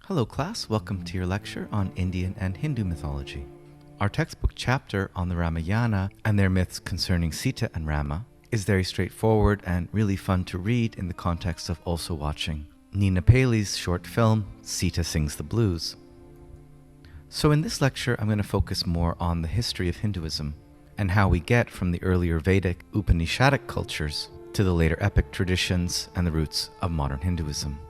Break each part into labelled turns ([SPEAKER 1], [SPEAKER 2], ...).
[SPEAKER 1] Hello class, welcome to your lecture on Indian and Hindu mythology. Our textbook chapter on the Ramayana and their myths concerning Sita and Rama is very straightforward and really fun to read in the context of also watching Nina Paley's short film, Sita Sings the Blues. So in this lecture, I'm going to focus more on the history of Hinduism and how we get from the earlier Vedic Upanishadic cultures to the later epic traditions and the roots of modern Hinduism.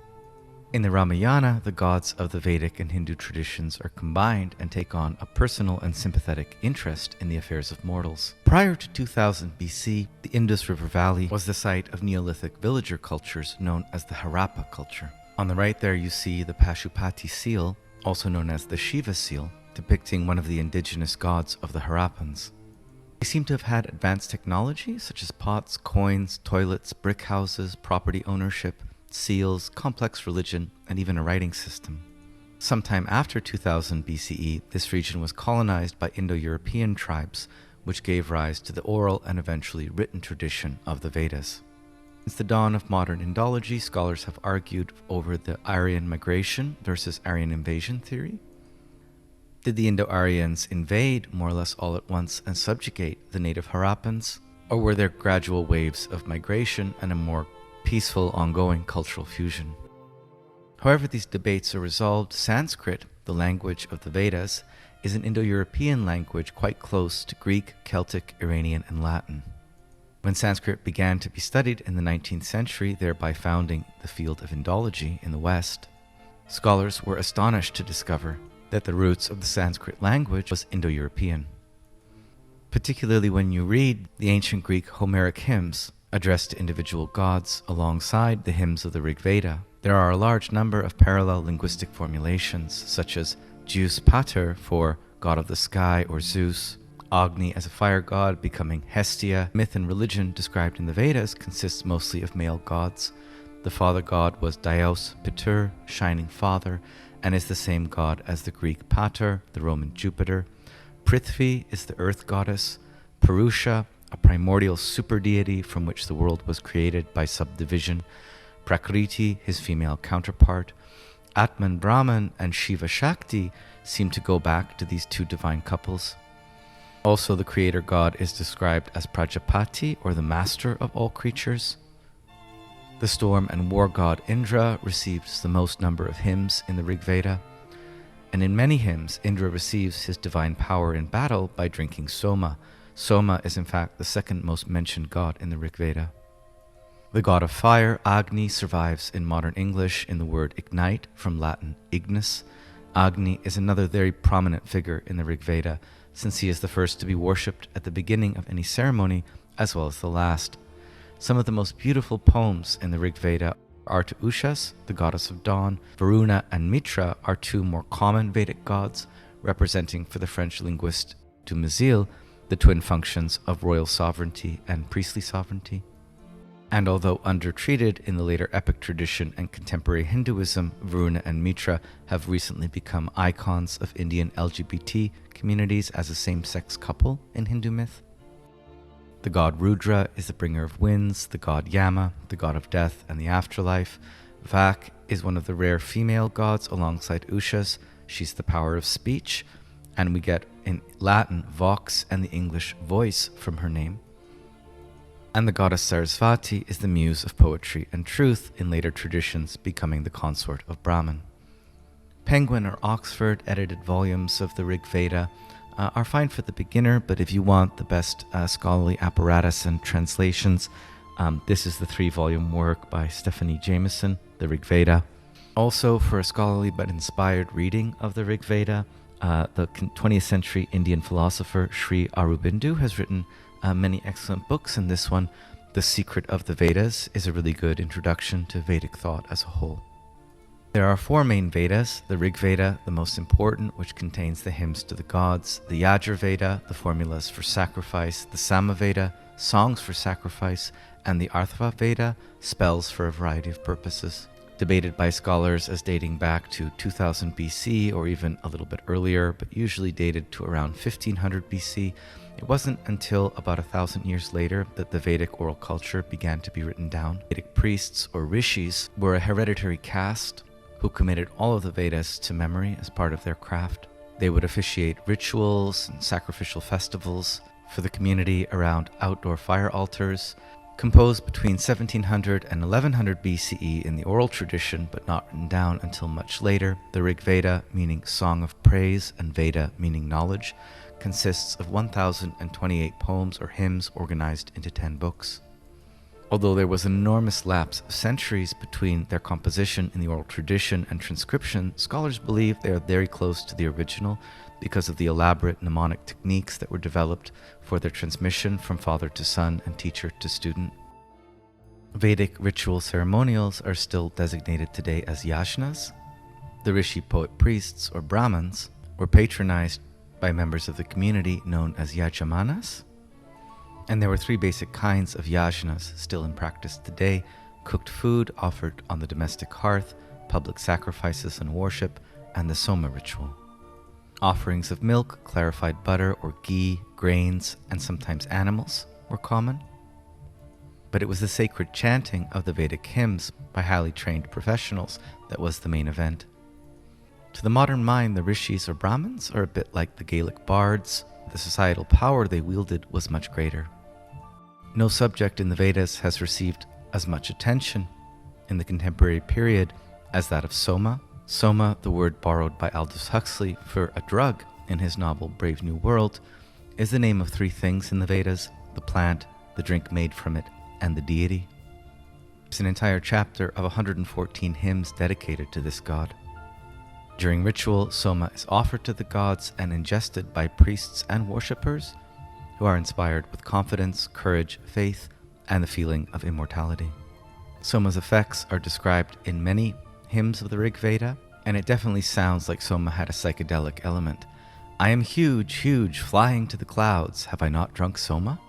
[SPEAKER 1] In the Ramayana, the gods of the Vedic and Hindu traditions are combined and take on a personal and sympathetic interest in the affairs of mortals. Prior to 2000 BC, the Indus River Valley was the site of Neolithic villager cultures known as the Harappa culture. On the right there you see the Pashupati seal, also known as the Shiva seal, depicting one of the indigenous gods of the Harappans. They seem to have had advanced technology such as pots, coins, toilets, brick houses, property ownership, seals, complex religion, and even a writing system. Sometime after 2000 BCE, this region was colonized by Indo-European tribes, which gave rise to the oral and eventually written tradition of the Vedas. Since the dawn of modern Indology, scholars have argued over the Aryan migration versus Aryan invasion theory. Did the Indo-Aryans invade more or less all at once and subjugate the native Harappans, or were there gradual waves of migration and a more peaceful, ongoing cultural fusion? However these debates are resolved, Sanskrit, the language of the Vedas, is an Indo-European language quite close to Greek, Celtic, Iranian, and Latin. When Sanskrit began to be studied in the 19th century, thereby founding the field of Indology in the West, scholars were astonished to discover that the roots of the Sanskrit language was Indo-European. Particularly when you read the ancient Greek Homeric hymns addressed to individual gods alongside the hymns of the Rig Veda, there are a large number of parallel linguistic formulations such as Zeus Pater for god of the sky or Zeus, Agni as a fire god becoming Hestia. Myth and religion described in the Vedas consists mostly of male gods. The father god was Dios Pater, shining father, and is the same god as the Greek Pater, the Roman Jupiter. Prithvi is the earth goddess. Purusha, a primordial superdeity from which the world was created by subdivision. Prakriti, his female counterpart. Atman Brahman and Shiva Shakti seem to go back to these two divine couples. Also, the creator god is described as Prajapati, or the master of all creatures. The storm and war god Indra receives the most number of hymns in the Rig Veda, and in many hymns Indra receives his divine power in battle by drinking Soma. Soma is in fact the second most mentioned god in the Rig Veda. The god of fire, Agni, survives in modern English in the word ignite, from Latin ignis. Agni is another very prominent figure in the Rig Veda, since he is the first to be worshipped at the beginning of any ceremony as well as the last. Some of the most beautiful poems in the Rig Veda are to Ushas, the goddess of dawn. Varuna and Mitra are two more common Vedic gods, representing for the French linguist Dumézil the twin functions of royal sovereignty and priestly sovereignty. And although undertreated in the later epic tradition and contemporary Hinduism, Varuna and Mitra have recently become icons of Indian LGBT communities as a same-sex couple in Hindu myth. The god Rudra is the bringer of winds, the god Yama, the god of death and the afterlife. Vak is one of the rare female gods alongside Ushas. She's the power of speech, and we get in Latin vox and the English voice from her name. And the goddess Sarasvati is the muse of poetry and truth, in later traditions becoming the consort of Brahman. Penguin or Oxford edited volumes of the Rig Veda are fine for the beginner, but if you want the best scholarly apparatus and translations, this is the 3-volume work by Stephanie Jameson, the Rig Veda. Also, for a scholarly but inspired reading of the Rig Veda, the 20th century Indian philosopher Sri Aurobindo has written many excellent books, and this one, The Secret of the Vedas, is a really good introduction to Vedic thought as a whole. There are 4 main Vedas: the Rig Veda, the most important, which contains the hymns to the gods; the Yajur Veda, the formulas for sacrifice; the Sama Veda, songs for sacrifice; and the Arthava Veda, spells for a variety of purposes. Debated by scholars as dating back to 2000 BC or even a little bit earlier, but usually dated to around 1500 BC, it wasn't until about 1,000 years later that the Vedic oral culture began to be written down. Vedic priests, or rishis, were a hereditary caste who committed all of the Vedas to memory as part of their craft. They would officiate rituals and sacrificial festivals for the community around outdoor fire altars, composed between 1700 and 1100 BCE in the oral tradition, but not written down until much later. The Rig Veda, meaning Song of Praise, and Veda, meaning knowledge, consists of 1,028 poems or hymns organized into 10 books. Although there was an enormous lapse of centuries between their composition in the oral tradition and transcription, scholars believe they are very close to the original because of the elaborate mnemonic techniques that were developed for their transmission from father to son and teacher to student. Vedic ritual ceremonials are still designated today as Yajnas. The rishi poet priests, or Brahmins, were patronized by members of the community known as Yajamanas. And there were 3 basic kinds of yajnas still in practice today: cooked food offered on the domestic hearth, public sacrifices and worship, and the Soma ritual. Offerings of milk, clarified butter or ghee, grains, and sometimes animals were common. But it was the sacred chanting of the Vedic hymns by highly trained professionals that was the main event. To the modern mind, the rishis or Brahmins are a bit like the Gaelic bards. The societal power they wielded was much greater. No subject in the Vedas has received as much attention in the contemporary period as that of Soma. Soma, the word borrowed by Aldous Huxley for a drug in his novel Brave New World, is the name of 3 things in the Vedas: the plant, the drink made from it, and the deity. It's an entire chapter of 114 hymns dedicated to this god. During ritual, Soma is offered to the gods and ingested by priests and worshippers who are inspired with confidence, courage, faith, and the feeling of immortality. Soma's effects are described in many hymns of the Rig Veda, and it definitely sounds like Soma had a psychedelic element. I am huge, huge, flying to the clouds. Have I not drunk Soma?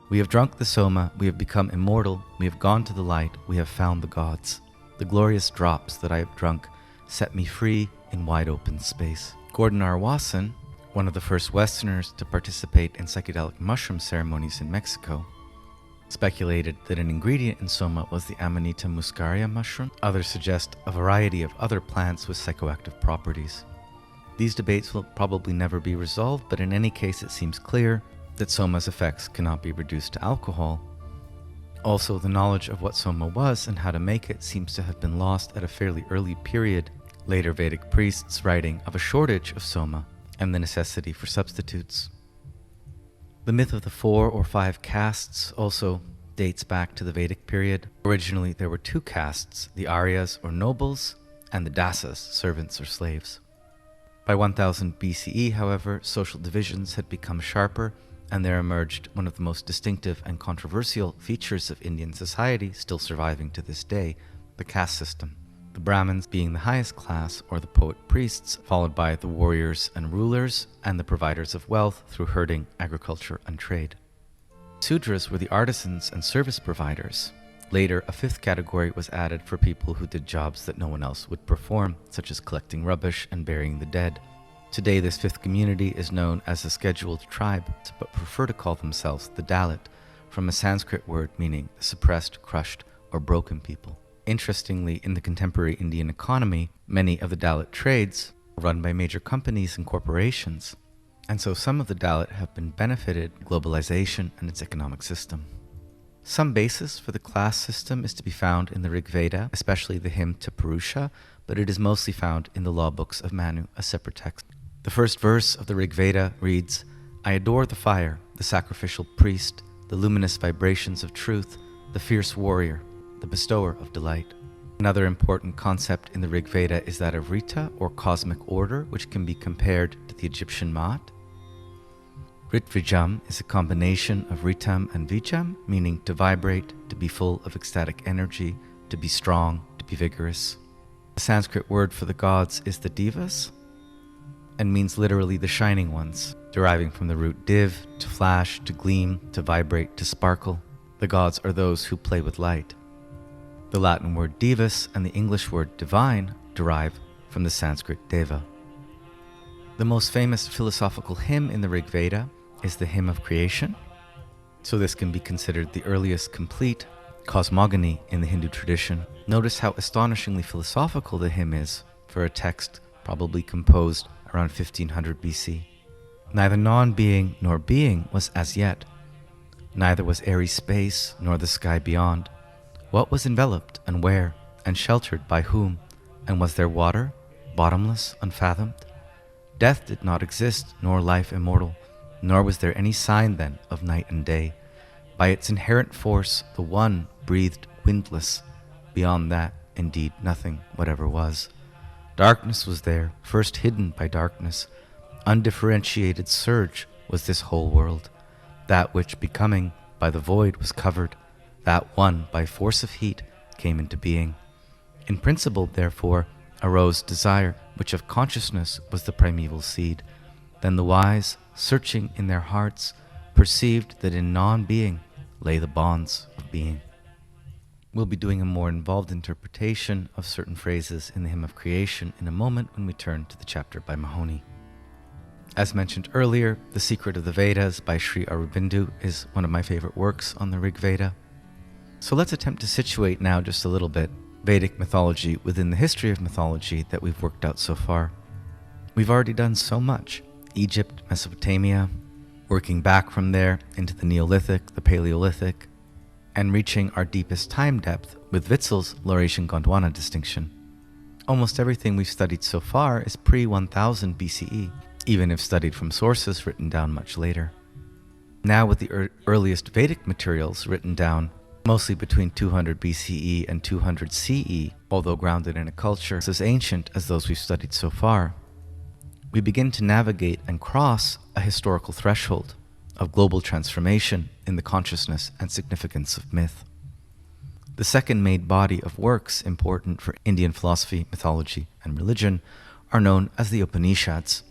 [SPEAKER 1] We have drunk the Soma, we have become immortal, we have gone to the light, we have found the gods. The glorious drops that I have drunk set me free in wide open space. Gordon R. Wasson, one of the first Westerners to participate in psychedelic mushroom ceremonies in Mexico, speculated that an ingredient in Soma was the Amanita muscaria mushroom. Others suggest a variety of other plants with psychoactive properties. These debates will probably never be resolved, but in any case it seems clear that Soma's effects cannot be reduced to alcohol. Also, the knowledge of what Soma was and how to make it seems to have been lost at a fairly early period, later Vedic priests writing of a shortage of Soma and the necessity for substitutes. The myth of the 4 or 5 castes also dates back to the Vedic period. Originally, there were 2 castes, the Aryas or nobles, and the Dasas, servants or slaves. By 1000 BCE, however, social divisions had become sharper, and there emerged one of the most distinctive and controversial features of Indian society, still surviving to this day, the caste system. The Brahmins being the highest class, or the poet-priests, followed by the warriors and rulers, and the providers of wealth through herding, agriculture, and trade. Sudras were the artisans and service providers. Later, a 5th category was added for people who did jobs that no one else would perform, such as collecting rubbish and burying the dead. Today, this 5th community is known as a scheduled tribe, but prefer to call themselves the Dalit, from a Sanskrit word meaning suppressed, crushed, or broken people. Interestingly, in the contemporary Indian economy, many of the Dalit trades are run by major companies and corporations, and so some of the Dalit have been benefited from globalization and its economic system. Some basis for the class system is to be found in the Rig Veda, especially the hymn to Purusha, but it is mostly found in the law books of Manu, a separate text. The first verse of the Rig Veda reads, "I adore the fire, the sacrificial priest, the luminous vibrations of truth, the fierce warrior, the bestower of delight." Another important concept in the Rig Veda is that of Rita, or cosmic order, which can be compared to the Egyptian Maat. Ritvijam is a combination of Ritam and Vijam, meaning to vibrate, to be full of ecstatic energy, to be strong, to be vigorous. The Sanskrit word for the gods is the Devas, and means literally the shining ones, deriving from the root div, to flash, to gleam, to vibrate, to sparkle. The gods are those who play with light. The Latin word divus and the English word divine derive from the Sanskrit deva. The most famous philosophical hymn in the Rig Veda is the Hymn of Creation, so this can be considered the earliest complete cosmogony in the Hindu tradition. Notice how astonishingly philosophical the hymn is for a text probably composed around 1500 BC. Neither non-being nor being was as yet. Neither was airy space nor the sky beyond. What was enveloped and where, and sheltered by whom? And was there water, bottomless, unfathomed? Death did not exist, nor life immortal, nor was there any sign then of night and day. By its inherent force, the one breathed windless. Beyond that, indeed, nothing whatever was. Darkness was there, first hidden by darkness. Undifferentiated surge was this whole world. That which, becoming by the void, was covered, that one, by force of heat, came into being. In principle, therefore, arose desire, which of consciousness was the primeval seed. Then the wise, searching in their hearts, perceived that in non-being lay the bonds of being. We'll be doing a more involved interpretation of certain phrases in the Hymn of Creation in a moment when we turn to the chapter by Mahony. As mentioned earlier, The Secret of the Vedas by Sri Aurobindo is one of my favorite works on the Rig Veda. So let's attempt to situate now just a little bit Vedic mythology within the history of mythology that we've worked out so far. We've already done so much. Egypt, Mesopotamia, working back from there into the Neolithic, the Paleolithic, and reaching our deepest time depth with Witzel's Laurasian Gondwana distinction. Almost everything we've studied so far is pre-1000 BCE, even if studied from sources written down much later. Now with the earliest Vedic materials written down mostly between 200 BCE and 200 CE, although grounded in a culture as ancient as those we've studied so far, we begin to navigate and cross a historical threshold of global transformation in the consciousness and significance of myth. The second main body of works important for Indian philosophy, mythology, and religion are known as the Upanishads,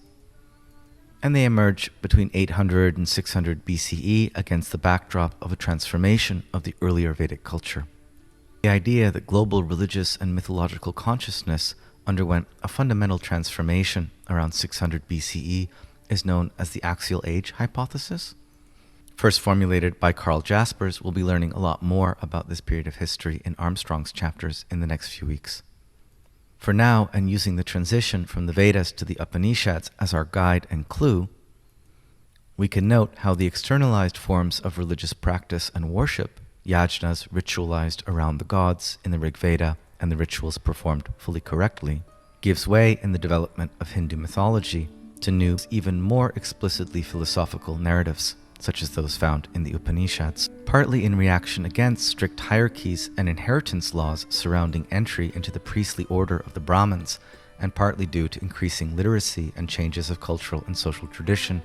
[SPEAKER 1] and they emerge between 800 and 600 BCE against the backdrop of a transformation of the earlier Vedic culture. The idea that global religious and mythological consciousness underwent a fundamental transformation around 600 BCE is known as the Axial Age hypothesis. First formulated by Karl Jaspers, we'll be learning a lot more about this period of history in Armstrong's chapters in the next few weeks. For now, and using the transition from the Vedas to the Upanishads as our guide and clue, we can note how the externalized forms of religious practice and worship, Yajnas ritualized around the gods in the Rig Veda and the rituals performed fully correctly, gives way in the development of Hindu mythology to new, even more explicitly philosophical narratives, such as those found in the Upanishads, partly in reaction against strict hierarchies and inheritance laws surrounding entry into the priestly order of the Brahmins, and partly due to increasing literacy and changes of cultural and social tradition.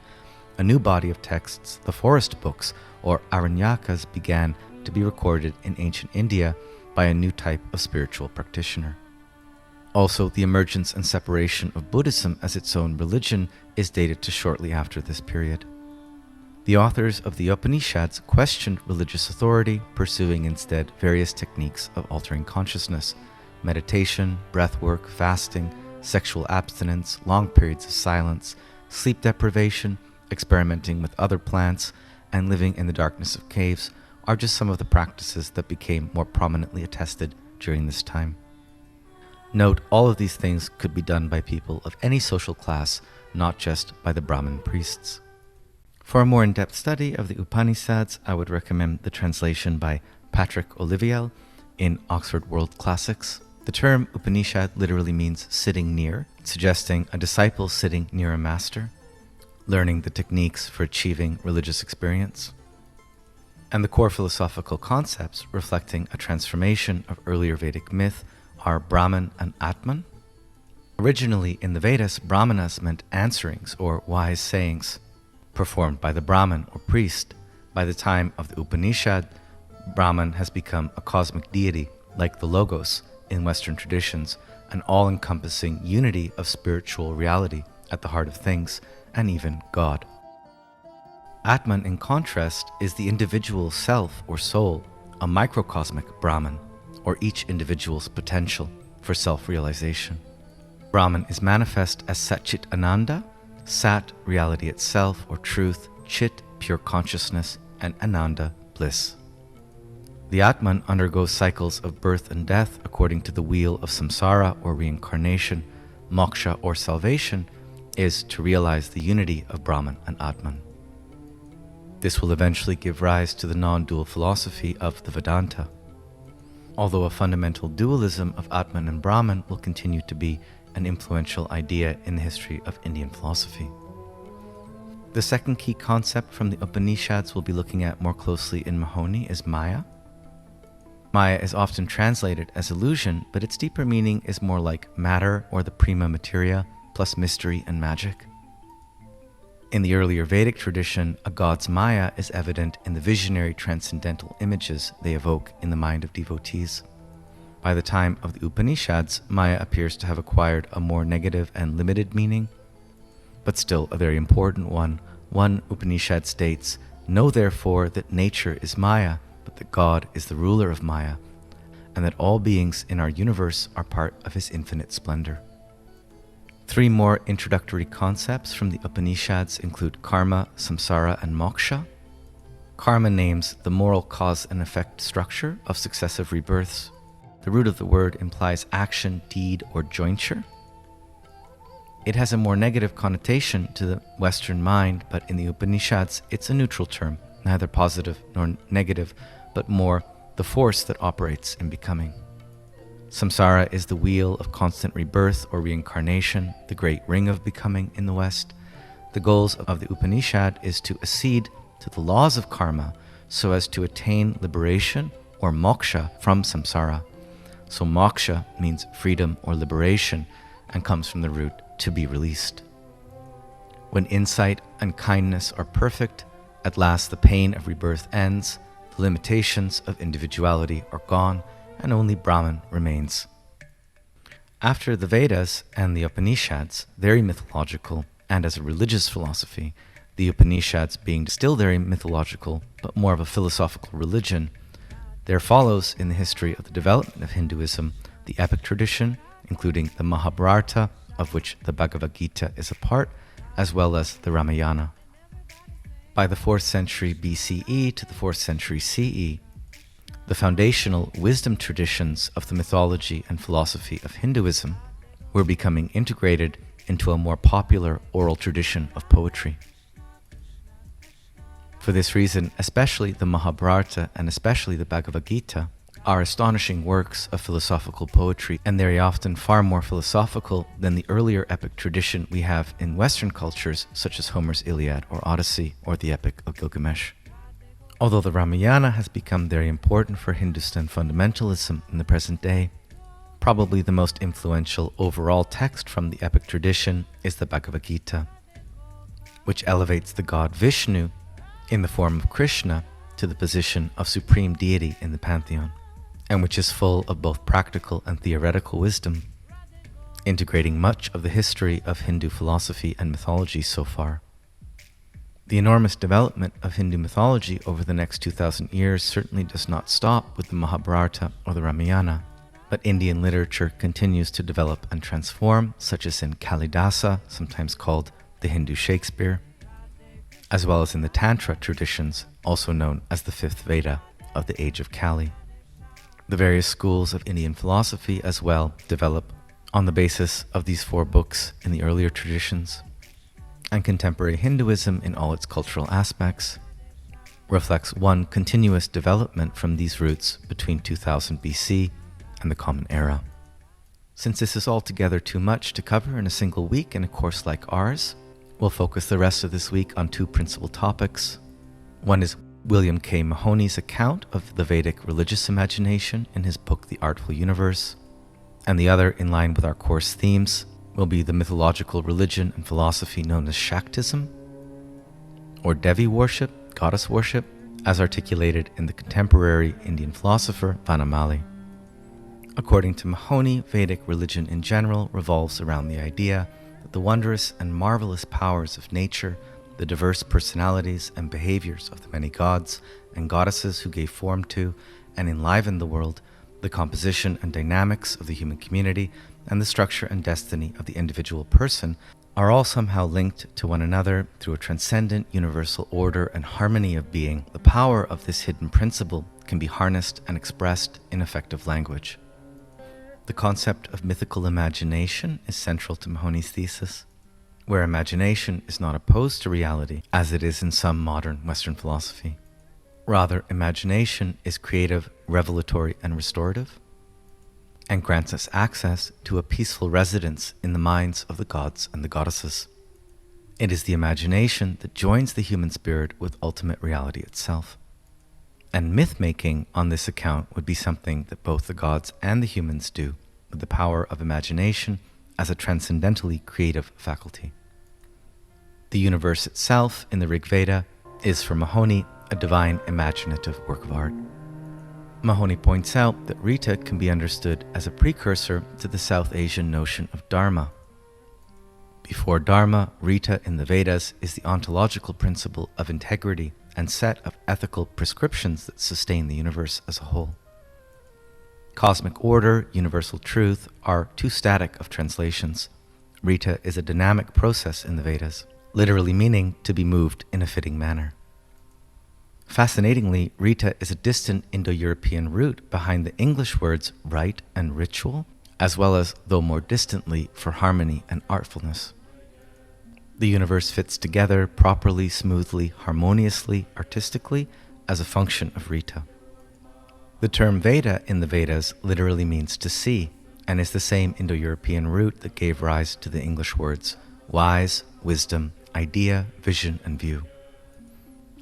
[SPEAKER 1] A new body of texts, the forest books, or Aranyakas, began to be recorded in ancient India by a new type of spiritual practitioner. Also, the emergence and separation of Buddhism as its own religion is dated to shortly after this period. The authors of the Upanishads questioned religious authority, pursuing instead various techniques of altering consciousness: meditation, breathwork, fasting, sexual abstinence, long periods of silence, sleep deprivation, experimenting with other plants, and living in the darkness of caves are just some of the practices that became more prominently attested during this time. Note, all of these things could be done by people of any social class, not just by the Brahmin priests. For a more in-depth study of the Upanisads, I would recommend the translation by Patrick Olivier in Oxford World Classics. The term Upanishad literally means sitting near, suggesting a disciple sitting near a master, learning the techniques for achieving religious experience, and the core philosophical concepts reflecting a transformation of earlier Vedic myth are Brahman and Atman. Originally in the Vedas, Brahmanas meant answerings or wise sayings, performed by the Brahmin or priest. By the time of the Upanishad, Brahman has become a cosmic deity, like the Logos in Western traditions, an all-encompassing unity of spiritual reality at the heart of things, and even God. Atman, in contrast, is the individual self or soul, a microcosmic Brahman, or each individual's potential for self-realization. Brahman is manifest as Satchit Ananda, Sat, reality itself or truth, Chit, pure consciousness, and Ananda, bliss. The Atman undergoes cycles of birth and death according to the wheel of samsara or reincarnation. Moksha or salvation is to realize the unity of Brahman and Atman. This will eventually give rise to the non-dual philosophy of the Vedanta, although a fundamental dualism of Atman and Brahman will continue to be an influential idea in the history of Indian philosophy. The second key concept from the Upanishads we'll be looking at more closely in Mahony is Maya. Maya is often translated as illusion, but its deeper meaning is more like matter or the prima materia plus mystery and magic. In the earlier Vedic tradition, a god's Maya is evident in the visionary transcendental images they evoke in the mind of devotees. By the time of the Upanishads, Maya appears to have acquired a more negative and limited meaning, but still a very important one. One Upanishad states, "Know therefore that nature is Maya, but that God is the ruler of Maya, and that all beings in our universe are part of his infinite splendor." Three more introductory concepts from the Upanishads include karma, samsara, and moksha. Karma names the moral cause and effect structure of successive rebirths. The root of the word implies action, deed, or jointure. It has a more negative connotation to the Western mind, but in the Upanishads, it's a neutral term, neither positive nor negative, but more the force that operates in becoming. Samsara is the wheel of constant rebirth or reincarnation, the great ring of becoming in the West. The goals of the Upanishad is to accede to the laws of karma so as to attain liberation or moksha from samsara. So moksha means freedom or liberation and comes from the root to be released. When insight and kindness are perfect, at last the pain of rebirth ends, the limitations of individuality are gone, and only Brahman remains. After the Vedas and the Upanishads, very mythological, and as a religious philosophy, the Upanishads being still very mythological, but more of a philosophical religion, there follows in the history of the development of Hinduism the epic tradition, including the Mahabharata, of which the Bhagavad Gita is a part, as well as the Ramayana. By the 4th century BCE to the 4th century CE, the foundational wisdom traditions of the mythology and philosophy of Hinduism were becoming integrated into a more popular oral tradition of poetry. For this reason, especially the Mahabharata and especially the Bhagavad Gita are astonishing works of philosophical poetry, and very often far more philosophical than the earlier epic tradition we have in Western cultures, such as Homer's Iliad or Odyssey or the Epic of Gilgamesh. Although the Ramayana has become very important for Hindustan fundamentalism in the present day, probably the most influential overall text from the epic tradition is the Bhagavad Gita, which elevates the god Vishnu in the form of Krishna to the position of supreme deity in the pantheon, and which is full of both practical and theoretical wisdom, integrating much of the history of Hindu philosophy and mythology so far. The enormous development of Hindu mythology over the next 2,000 years certainly does not stop with the Mahabharata or the Ramayana, but Indian literature continues to develop and transform, such as in Kalidasa, sometimes called the Hindu Shakespeare, as well as in the Tantra traditions, also known as the 5th Veda of the age of Kali. The various schools of Indian philosophy as well develop on the basis of these 4 books in the earlier traditions, and contemporary Hinduism in all its cultural aspects reflects one continuous development from these roots between 2000 BC and the Common Era. Since this is altogether too much to cover in a single week in a course like ours, we'll focus the rest of this week on 2 principal topics. One is William K. Mahony's account of the Vedic religious imagination in his book The Artful Universe, and the other, in line with our course themes, will be the mythological religion and philosophy known as Shaktism, or Devi worship, goddess worship, as articulated in the contemporary Indian philosopher Vanamali. According to Mahony, Vedic religion in general revolves around the idea that the wondrous and marvelous powers of nature, the diverse personalities and behaviors of the many gods and goddesses who gave form to and enlivened the world, the composition and dynamics of the human community, and the structure and destiny of the individual person are all somehow linked to one another through a transcendent universal order and harmony of being. The power of this hidden principle can be harnessed and expressed in effective language. The concept of mythical imagination is central to Mahony's thesis, where imagination is not opposed to reality as it is in some modern Western philosophy. Rather, imagination is creative, revelatory, and restorative, and grants us access to a peaceful residence in the minds of the gods and the goddesses. It is the imagination that joins the human spirit with ultimate reality itself. And myth-making on this account would be something that both the gods and the humans do with the power of imagination as a transcendentally creative faculty. The universe itself in the Rig Veda is for Mahony a divine imaginative work of art. Mahony points out that Rita can be understood as a precursor to the South Asian notion of Dharma. Before Dharma, Rita in the Vedas is the ontological principle of integrity and set of ethical prescriptions that sustain the universe as a whole. Cosmic order, universal truth are too static of translations. Rita is a dynamic process in the Vedas, literally meaning to be moved in a fitting manner. Fascinatingly, Rita is a distant Indo-European root behind the English words rite and ritual, as well as, though more distantly, for harmony and artfulness. The universe fits together properly, smoothly, harmoniously, artistically, as a function of Rita. The term Veda in the Vedas literally means to see, and is the same Indo-European root that gave rise to the English words wise, wisdom, idea, vision, and view.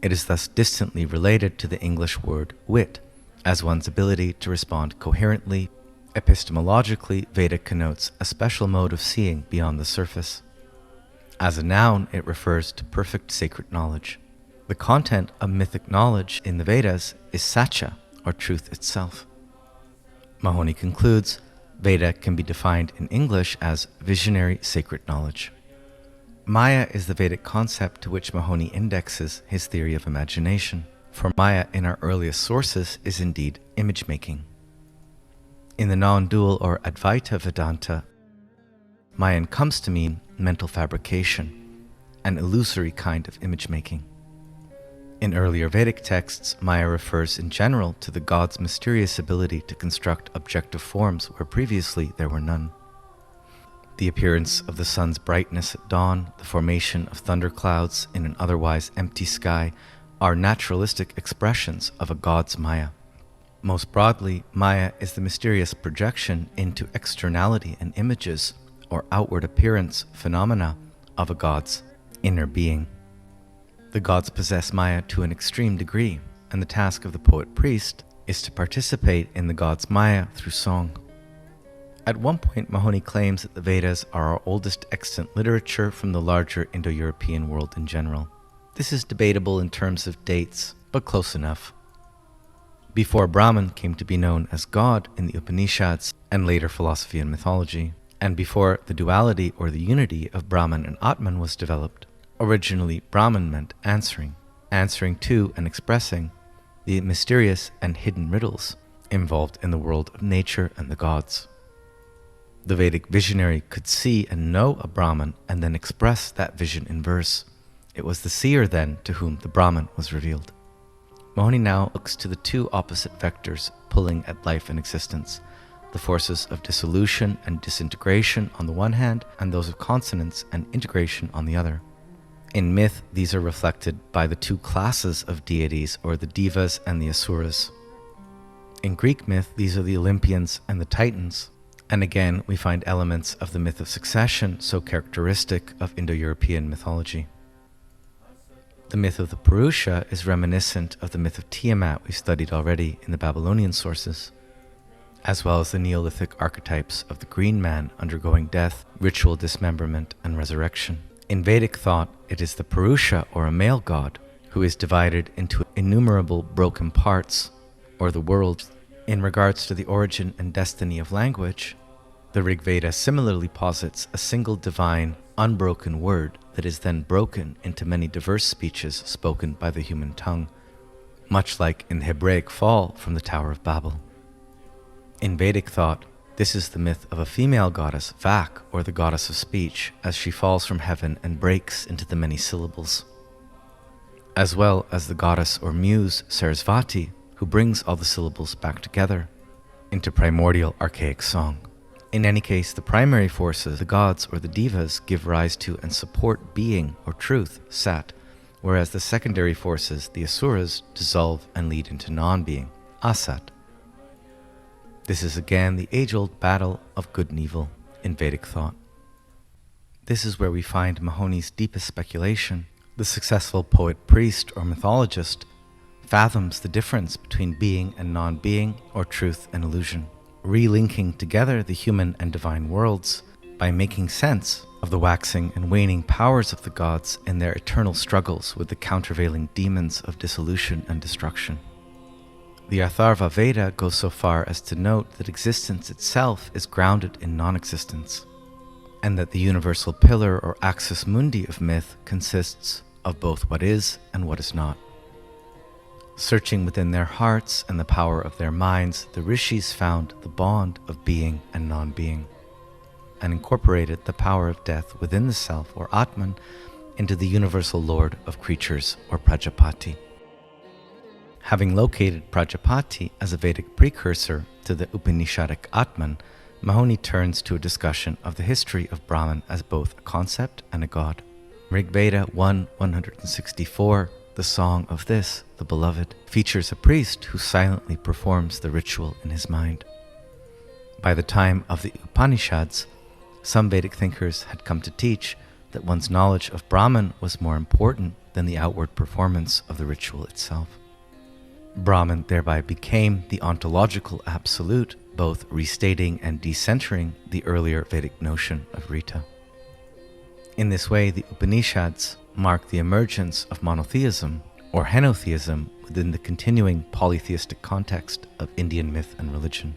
[SPEAKER 1] It is thus distantly related to the English word wit, as one's ability to respond coherently. Epistemologically, Veda connotes a special mode of seeing beyond the surface. As a noun, it refers to perfect sacred knowledge. The content of mythic knowledge in the Vedas is satya, or truth itself. Mahony concludes, Veda can be defined in English as visionary sacred knowledge. Maya is the Vedic concept to which Mahony indexes his theory of imagination, for Maya in our earliest sources is indeed image-making. In the non-dual or Advaita Vedanta, Mayan comes to mean mental fabrication, an illusory kind of image-making. In earlier Vedic texts, Maya refers in general to the god's mysterious ability to construct objective forms where previously there were none. The appearance of the sun's brightness at dawn, the formation of thunderclouds in an otherwise empty sky, are naturalistic expressions of a god's Maya. Most broadly, Maya is the mysterious projection into externality and images, or outward appearance phenomena, of a god's inner being. The gods possess Maya to an extreme degree, and the task of the poet-priest is to participate in the god's Maya through song. At one point, Mahony claims that the Vedas are our oldest extant literature from the larger Indo-European world in general. This is debatable in terms of dates, but close enough. Before Brahman came to be known as God in the Upanisads and later philosophy and mythology, and before the duality or the unity of Brahman and Atman was developed, originally Brahman meant answering to and expressing the mysterious and hidden riddles involved in the world of nature and the gods. The Vedic visionary could see and know a Brahman and then express that vision in verse. It was the seer then to whom the Brahman was revealed. Mahony now looks to the two opposite vectors pulling at life and existence, the forces of dissolution and disintegration on the one hand, and those of consonance and integration on the other. In myth, these are reflected by the two classes of deities, or the Devas and the Asuras. In Greek myth, these are the Olympians and the Titans. And again, we find elements of the myth of succession so characteristic of Indo-European mythology. The myth of the Purusha is reminiscent of the myth of Tiamat we studied already in the Babylonian sources, as well as the Neolithic archetypes of the green man undergoing death, ritual dismemberment, and resurrection. In Vedic thought, it is the Purusha, or a male god, who is divided into innumerable broken parts, or the world. In regards to the origin and destiny of language, the Rig Veda similarly posits a single divine, unbroken word that is then broken into many diverse speeches spoken by the human tongue, much like in the Hebraic fall from the Tower of Babel. In Vedic thought, this is the myth of a female goddess, Vak, or the goddess of speech, as she falls from heaven and breaks into the many syllables, as well as the goddess or muse, Sarasvati, who brings all the syllables back together into primordial archaic song. In any case, the primary forces, the gods or the devas, give rise to and support being or truth, sat, whereas the secondary forces, the asuras, dissolve and lead into non-being, asat. This is again the age-old battle of good and evil in Vedic thought. This is where we find Mahony's deepest speculation. The successful poet-priest or mythologist fathoms the difference between being and non-being, or truth and illusion, relinking together the human and divine worlds by making sense of the waxing and waning powers of the gods in their eternal struggles with the countervailing demons of dissolution and destruction. The Atharva Veda goes so far as to note that existence itself is grounded in non-existence, and that the universal pillar or axis mundi of myth consists of both what is and what is not. Searching within their hearts and the power of their minds, the rishis found the bond of being and non-being, and incorporated the power of death within the self, or Atman, into the universal lord of creatures, or Prajapati. Having located Prajapati as a Vedic precursor to the Upanishadic Atman, Mahony turns to a discussion of the history of Brahman as both a concept and a god. Rig Veda 1:164, the song of this, the beloved, features a priest who silently performs the ritual in his mind. By the time of the Upanisads, some Vedic thinkers had come to teach that one's knowledge of Brahman was more important than the outward performance of the ritual itself. Brahman thereby became the ontological absolute, both restating and decentering the earlier Vedic notion of Rita. In this way, the Upanishads mark the emergence of monotheism, or henotheism, within the continuing polytheistic context of Indian myth and religion.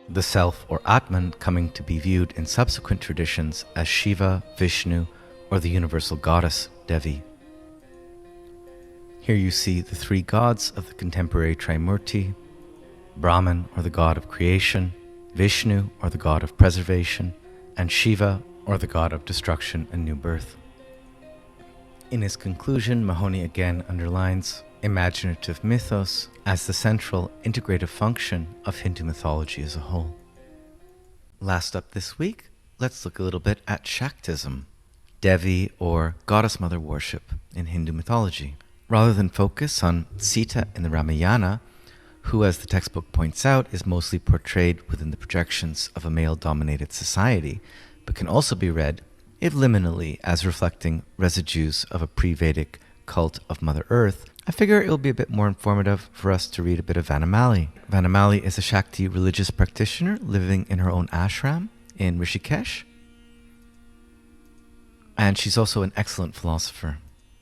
[SPEAKER 1] The self, or Atman, coming to be viewed in subsequent traditions as Shiva, Vishnu, or the universal goddess, Devi. Here you see the three gods of the contemporary Trimurti: Brahman, or the god of creation, Vishnu, or the god of preservation, and Shiva, or the god of destruction and new birth. In his conclusion, Mahony again underlines imaginative mythos as the central integrative function of Hindu mythology as a whole. Last up this week, let's look a little bit at Shaktism, Devi, or goddess mother worship in Hindu mythology. Rather than focus on Sita in the Ramayana, who, as the textbook points out, is mostly portrayed within the projections of a male-dominated society, but can also be read, if liminally, as reflecting residues of a pre-Vedic cult of Mother Earth, I figure it will be a bit more informative for us to read a bit of Vanamali. Vanamali is a Shakti religious practitioner living in her own ashram in Rishikesh, and she's also an excellent philosopher.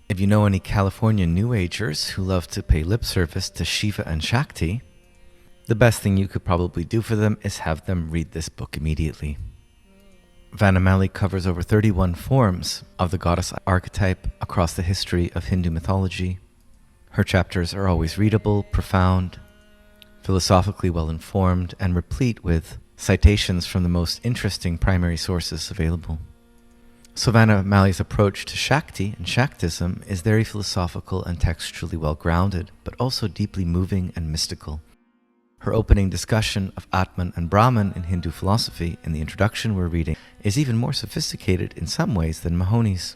[SPEAKER 1] If you know any California New Agers who love to pay lip service to Shiva and Shakti, the best thing you could probably do for them is have them read this book immediately. Vanamali covers over 31 forms of the goddess archetype across the history of Hindu mythology. Her chapters are always readable, profound, philosophically well-informed, and replete with citations from the most interesting primary sources available. So Vanamali's approach to Shakti and Shaktism is very philosophical and textually well-grounded, but also deeply moving and mystical. Her opening discussion of Atman and Brahman in Hindu philosophy in the introduction we're reading is even more sophisticated in some ways than Mahony's.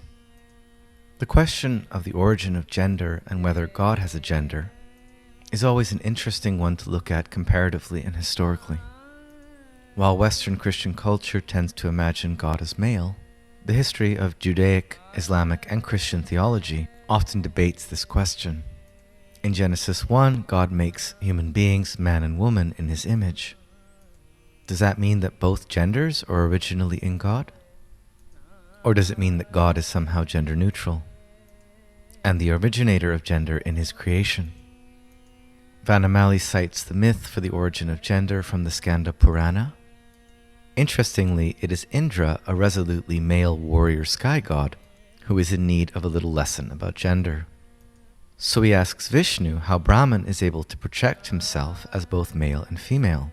[SPEAKER 1] The question of the origin of gender and whether God has a gender is always an interesting one to look at comparatively and historically. While Western Christian culture tends to imagine God as male, the history of Judaic, Islamic, and Christian theology often debates this question. In Genesis 1, God makes human beings, man and woman, in his image. Does that mean that both genders are originally in God? Or does it mean that God is somehow gender neutral and the originator of gender in his creation? Vanamali cites the myth for the origin of gender from the Skanda Purana. Interestingly, it is Indra, a resolutely male warrior sky god, who is in need of a little lesson about gender. So he asks Vishnu how Brahman is able to project himself as both male and female.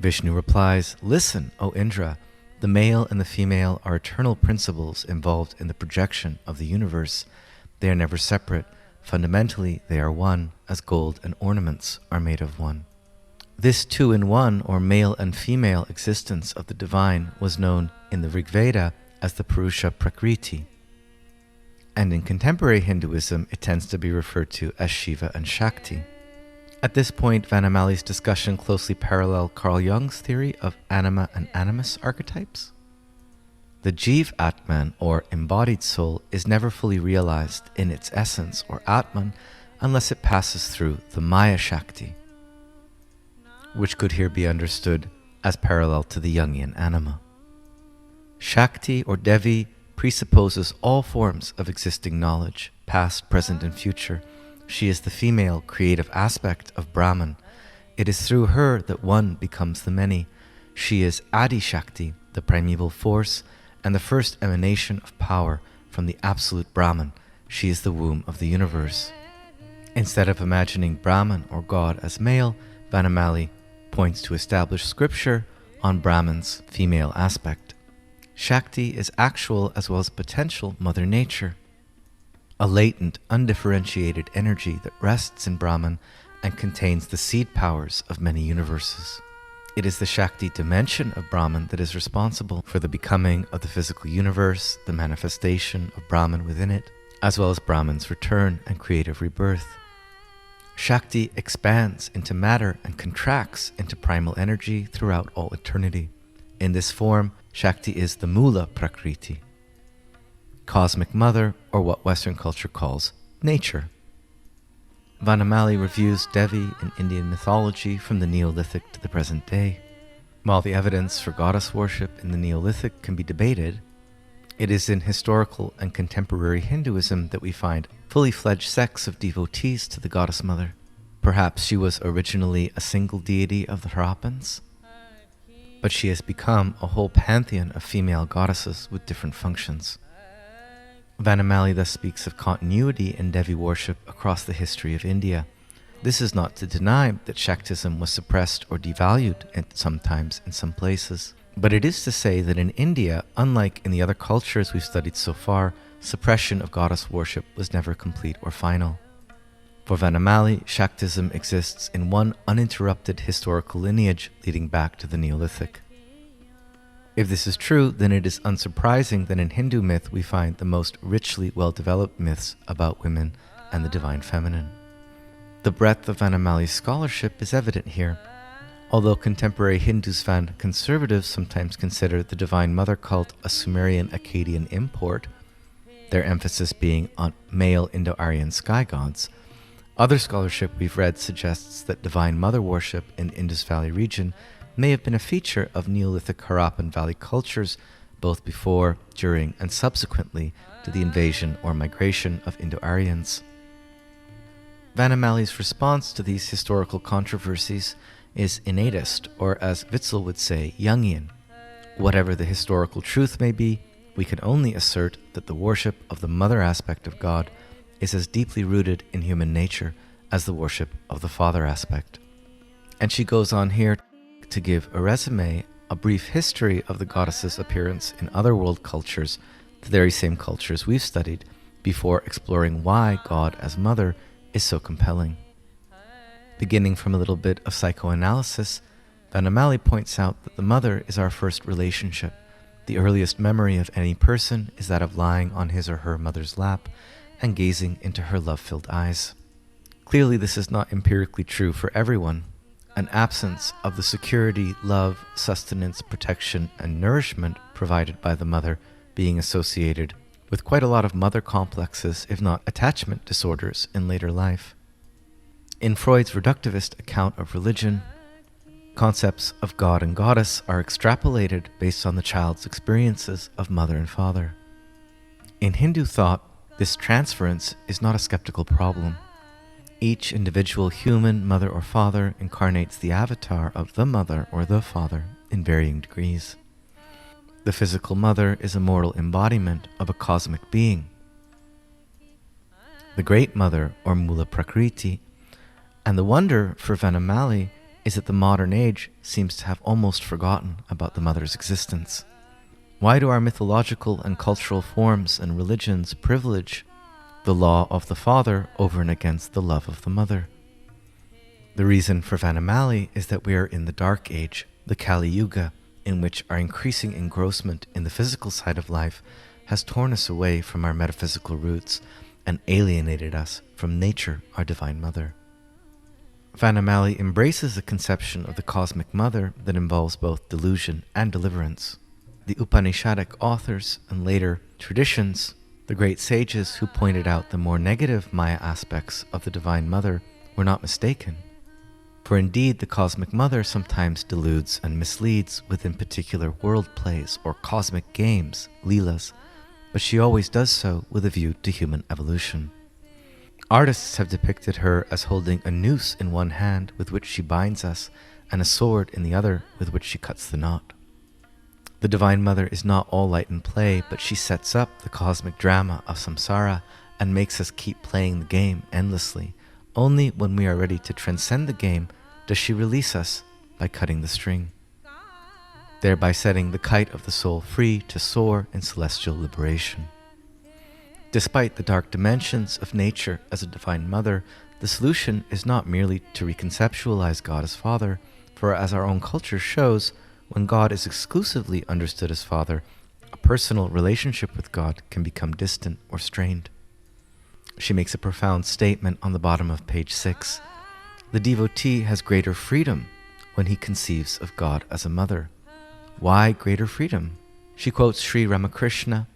[SPEAKER 1] Vishnu replies, "Listen, O Indra, the male and the female are eternal principles involved in the projection of the universe. They are never separate, Fundamentally, they are one, as gold and ornaments are made of one. This two-in-one, or male and female existence of the divine, was known in the Rig Veda as the Purusha Prakriti. And in contemporary Hinduism, it tends to be referred to as Shiva and Shakti. At this point, Vanamali's discussion closely paralleled Carl Jung's theory of anima and animus archetypes. The Jiv Atman, or embodied soul, is never fully realized in its essence, or Atman, unless it passes through the Maya Shakti, which could here be understood as parallel to the Jungian anima. Shakti, or Devi, presupposes all forms of existing knowledge, past, present, and future. She is the female creative aspect of Brahman. It is through her that one becomes the many. She is Adi Shakti, the primeval force, and the first emanation of power from the absolute Brahman. She is the womb of the universe. Instead of imagining Brahman or God as male, Vanamali points to established scripture on Brahman's female aspect. Shakti is actual as well as potential Mother Nature, a latent, undifferentiated energy that rests in Brahman and contains the seed powers of many universes. It is the Shakti dimension of Brahman that is responsible for the becoming of the physical universe, the manifestation of Brahman within it, as well as Brahman's return and creative rebirth. Shakti expands into matter and contracts into primal energy throughout all eternity. In this form, Shakti is the Mula Prakriti, cosmic mother, or what Western culture calls nature. Vanamali reviews Devi in Indian mythology from the Neolithic to the present day. While the evidence for goddess worship in the Neolithic can be debated, it is in historical and contemporary Hinduism that we find fully fledged sects of devotees to the goddess mother. Perhaps she was originally a single deity of the Harappans, but she has become a whole pantheon of female goddesses with different functions. Vanamali thus speaks of continuity in Devi worship across the history of India. This is not to deny that Shaktism was suppressed or devalued sometimes in some places, but it is to say that in India, unlike in the other cultures we've studied so far, suppression of goddess worship was never complete or final. For Vanamali, Shaktism exists in one uninterrupted historical lineage leading back to the Neolithic. If this is true, then it is unsurprising that in Hindu myth we find the most richly well-developed myths about women and the divine feminine. The breadth of Vanamali's scholarship is evident here. Although contemporary Hindus and conservatives sometimes consider the Divine Mother cult a Sumerian-Akkadian import, their emphasis being on male Indo-Aryan sky gods, other scholarship we've read suggests that Divine Mother worship in the Indus Valley region may have been a feature of Neolithic Harappan Valley cultures both before, during, and subsequently to the invasion or migration of Indo-Aryans. Vanamali's response to these historical controversies is innatist, or as Witzel would say, Jungian. Whatever the historical truth may be, we can only assert that the worship of the mother aspect of God is as deeply rooted in human nature as the worship of the father aspect. And she goes on here to give a resume, a brief history of the goddess's appearance in other world cultures, the very same cultures we've studied, before exploring why God as mother is so compelling. Beginning from a little bit of psychoanalysis, Vanamali points out that the mother is our first relationship. The earliest memory of any person is that of lying on his or her mother's lap and gazing into her love-filled eyes. Clearly, this is not empirically true for everyone. An absence of the security, love, sustenance, protection, and nourishment provided by the mother being associated with quite a lot of mother complexes, if not attachment disorders, in later life. In Freud's reductivist account of religion, concepts of God and goddess are extrapolated based on the child's experiences of mother and father. In Hindu thought, this transference is not a skeptical problem. Each individual human, mother or father, incarnates the avatar of the mother or the father in varying degrees. The physical mother is a mortal embodiment of a cosmic being. The Great Mother, or Mula Prakriti, and the wonder for Vanamali is that the modern age seems to have almost forgotten about the mother's existence. Why do our mythological and cultural forms and religions privilege the law of the father over and against the love of the mother. The reason for Vanamali is that we are in the dark age, the Kali Yuga, in which our increasing engrossment in the physical side of life has torn us away from our metaphysical roots and alienated us from nature, our Divine Mother. Vanamali embraces a conception of the Cosmic Mother that involves both delusion and deliverance. The Upanishadic authors and later traditions, the great sages who pointed out the more negative Maya aspects of the Divine Mother, were not mistaken. For indeed, the Cosmic Mother sometimes deludes and misleads within particular world plays or cosmic games, leelas, but she always does so with a view to human evolution. Artists have depicted her as holding a noose in one hand with which she binds us, and a sword in the other with which she cuts the knot. The Divine Mother is not all light and play, but she sets up the cosmic drama of samsara and makes us keep playing the game endlessly. Only when we are ready to transcend the game does she release us by cutting the string, thereby setting the kite of the soul free to soar in celestial liberation. Despite the dark dimensions of nature as a Divine Mother, the solution is not merely to reconceptualize God as Father, for as our own culture shows, when God is exclusively understood as Father, a personal relationship with God can become distant or strained. She makes a profound statement on the bottom of page 6. The devotee has greater freedom when he conceives of God as a mother. Why greater freedom? She quotes Sri Ramakrishna,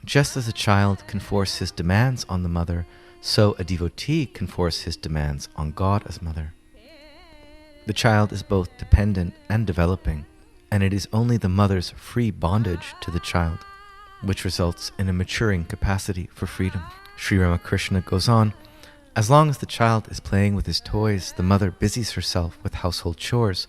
[SPEAKER 1] "Just as a child can force his demands on the mother, so a devotee can force his demands on God as mother." The child is both dependent and developing, and it is only the mother's free bondage to the child which results in a maturing capacity for freedom. Sri Ramakrishna goes on, "As long as the child is playing with his toys, the mother busies herself with household chores.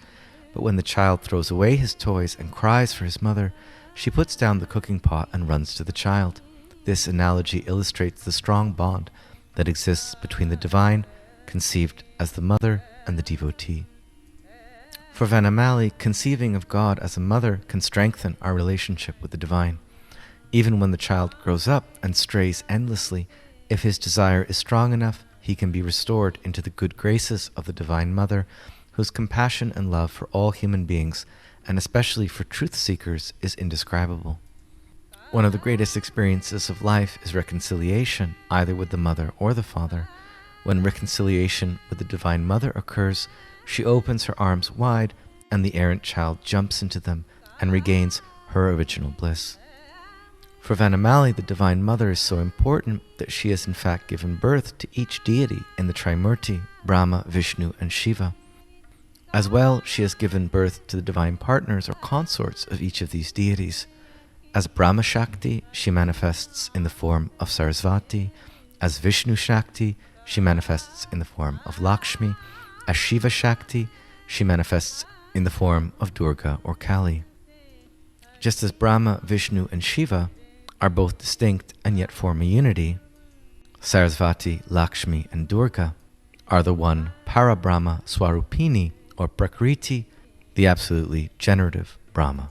[SPEAKER 1] But when the child throws away his toys and cries for his mother, she puts down the cooking pot and runs to the child." This analogy illustrates the strong bond that exists between the divine, conceived as the mother, and the devotee. For Vanamali, conceiving of God as a mother can strengthen our relationship with the divine. Even when the child grows up and strays endlessly, if his desire is strong enough, he can be restored into the good graces of the Divine Mother, whose compassion and love for all human beings, and especially for truth seekers, is indescribable. One of the greatest experiences of life is reconciliation, either with the mother or the father. When reconciliation with the Divine Mother occurs, she opens her arms wide, and the errant child jumps into them and regains her original bliss. For Vanamali, the Divine Mother is so important that she has in fact given birth to each deity in the Trimurti, Brahma, Vishnu, and Shiva. As well, she has given birth to the divine partners or consorts of each of these deities. As Brahma Shakti, she manifests in the form of Sarasvati. As Vishnu Shakti, she manifests in the form of Lakshmi. As Shiva Shakti, she manifests in the form of Durga or Kali. Just as Brahma, Vishnu, and Shiva are both distinct and yet form a unity, Sarasvati, Lakshmi, and Durga are the one Parabrahma Swarupini or Prakriti, the absolutely generative Brahma.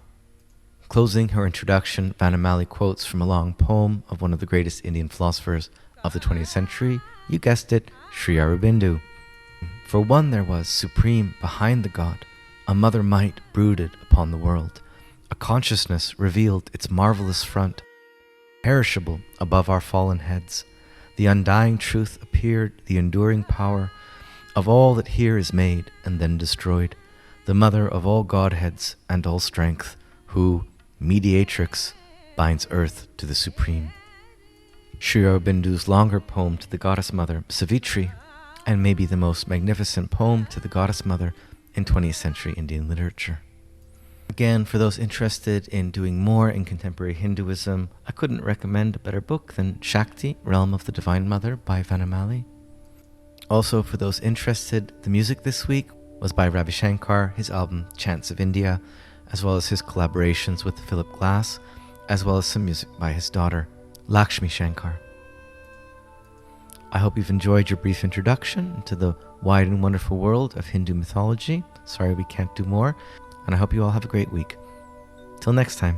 [SPEAKER 1] Closing her introduction, Vanamali quotes from a long poem of one of the greatest Indian philosophers of the 20th century, you guessed it, Sri Aurobindo. "For one there was, supreme behind the God, a mother might brooded upon the world. A consciousness revealed its marvelous front, perishable above our fallen heads. The undying truth appeared, the enduring power of all that here is made and then destroyed, the mother of all godheads and all strength, who, mediatrix, binds earth to the supreme." Sri Aurobindo's longer poem to the goddess mother, Savitri, and maybe the most magnificent poem to the goddess mother in 20th century Indian literature. Again, for those interested in doing more in contemporary Hinduism, I couldn't recommend a better book than Shakti, Realm of the Divine Mother by Vanamali. Also, for those interested, the music this week was by Ravi Shankar, his album Chants of India, as well as his collaborations with Philip Glass, as well as some music by his daughter, Lakshmi Shankar. I hope you've enjoyed your brief introduction into the wide and wonderful world of Hindu mythology. Sorry we can't do more, and I hope you all have a great week. Till next time.